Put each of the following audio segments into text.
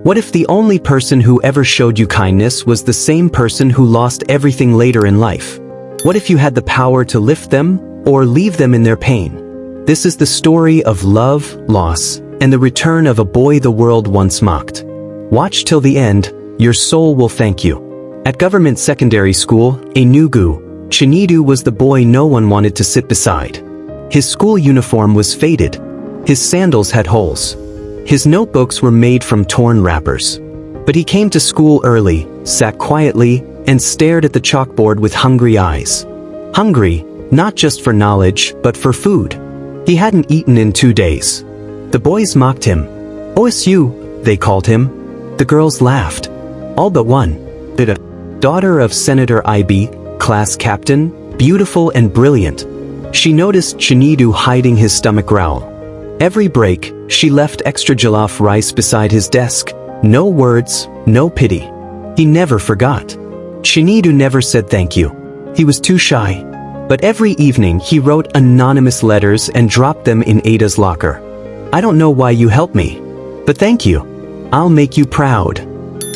What if the only person who ever showed you kindness was the same person who lost everything later in life? What if you had the power to lift them or leave them in their pain? This is the story of love, loss, and the return of a boy the world once mocked. Watch till the end, your soul will thank you. At government secondary school, Enugu, Chinedu was the boy no one wanted to sit beside. His school uniform was faded. His sandals had holes. His notebooks were made from torn wrappers. But he came to school early, sat quietly, and stared at the chalkboard with hungry eyes. Hungry, not just for knowledge, but for food. He hadn't eaten in 2 days. The boys mocked him. OSU, they called him. The girls laughed. All but one. Ida, daughter of Senator IB, class captain, beautiful and brilliant. She noticed Chinedu hiding his stomach growl. Every break, she left extra jollof rice beside his desk. No words, no pity. He never forgot. Chinedu never said thank you. He was too shy. But every evening he wrote anonymous letters and dropped them in Ada's locker. I don't know why you helped me, but thank you. I'll make you proud.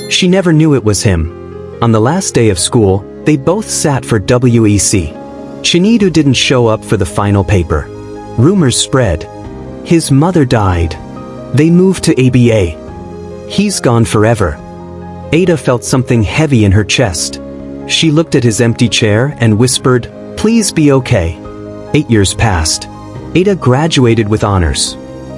She never knew it was him. On the last day of school, they both sat for WEC. Chinedu didn't show up for the final paper. Rumors spread. His mother died. They moved to ABA. He's gone forever. Ada felt something heavy in her chest. She looked at his empty chair and whispered, "Please be okay." 8 years passed. Ada graduated with honors.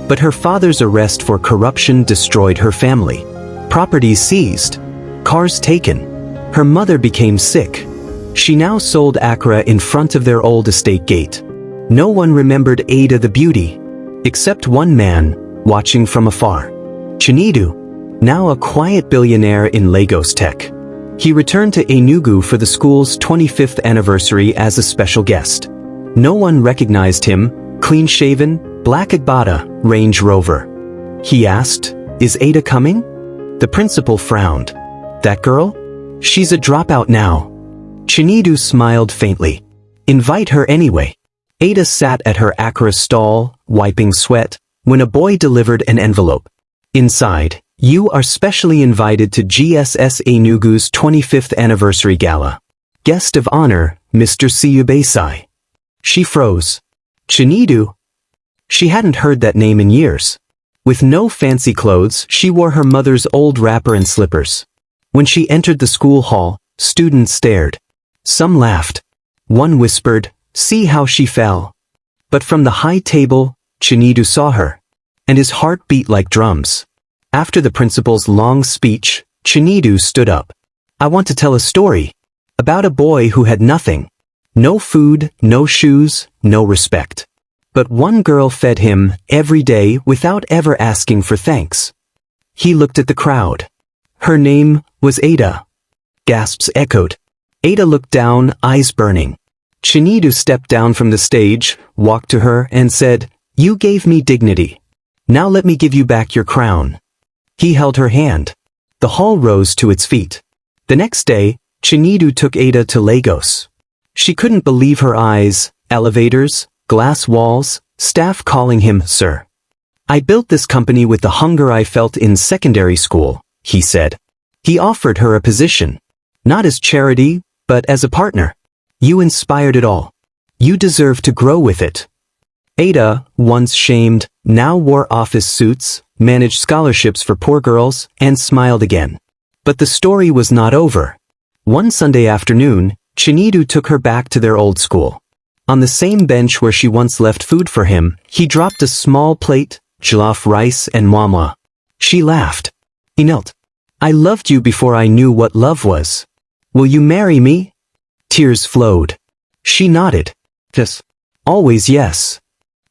But her father's arrest for corruption destroyed her family. Properties seized. Cars taken. Her mother became sick. She now sold Accra in front of their old estate gate. No one remembered Ada the beauty, except one man, watching from afar. Chinedu, now a quiet billionaire in Lagos Tech. He returned to Enugu for the school's 25th anniversary as a special guest. No one recognized him, clean-shaven, black Agbada, Range Rover. He asked, "Is Ada coming?" The principal frowned. "That girl? She's a dropout now." Chinedu smiled faintly. "Invite her anyway." Ada sat at her Accra stall, wiping sweat, when a boy delivered an envelope. Inside, "You are specially invited to GSS Enugu's 25th anniversary gala. Guest of honor, Mr. Siyubesai." She froze. Chinedu? She hadn't heard that name in years. With no fancy clothes, she wore her mother's old wrapper and slippers. When she entered the school hall, students stared. Some laughed. One whispered, "See how she fell." But from the high table, Chinedu saw her, and his heart beat like drums. After the principal's long speech, Chinedu stood up. "I want to tell a story about a boy who had nothing. No food, no shoes, no respect. But one girl fed him every day without ever asking for thanks." He looked at the crowd. Her name was Ada. Gasps echoed. Ada looked down, eyes burning. Chinedu stepped down from the stage, walked to her, and said, "You gave me dignity. Now let me give you back your crown." He held her hand. The hall rose to its feet. The next day, Chinedu took Ada to Lagos. She couldn't believe her eyes, elevators, glass walls, staff calling him sir. "I built this company with the hunger I felt in secondary school," he said. He offered her a position. Not as charity, but as a partner. "You inspired it all. You deserve to grow with it." Ada, once shamed, now wore office suits, managed scholarships for poor girls, and smiled again. But the story was not over. One Sunday afternoon, Chinedu took her back to their old school. On the same bench where she once left food for him, he dropped a small plate, jollof rice and mwamwa. She laughed. He knelt. "I loved you before I knew what love was. Will you marry me?" Tears flowed. She nodded. "Yes. Always yes."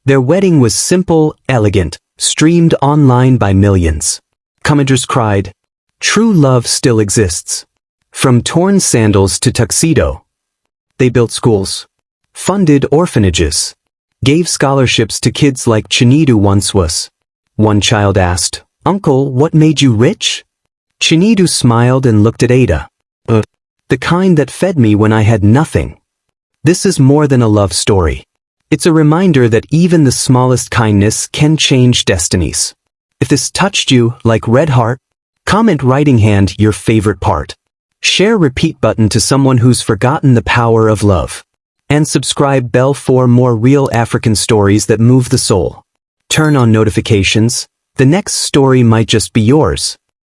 Their wedding was simple, elegant, streamed online by millions. Commenters cried, "True love still exists." From torn sandals to tuxedo. They built schools, funded orphanages, gave scholarships to kids like Chinedu once was. One child asked, "Uncle, what made you rich?" Chinedu smiled and looked at Ada. The kind that fed me when I had nothing." This is more than a love story. It's a reminder that even the smallest kindness can change destinies. If this touched you like red heart, Comment writing hand your favorite part. Share repeat button to someone who's forgotten the power of love. And subscribe bell for more real African stories that move the soul. Turn on notifications. The next story might just be yours.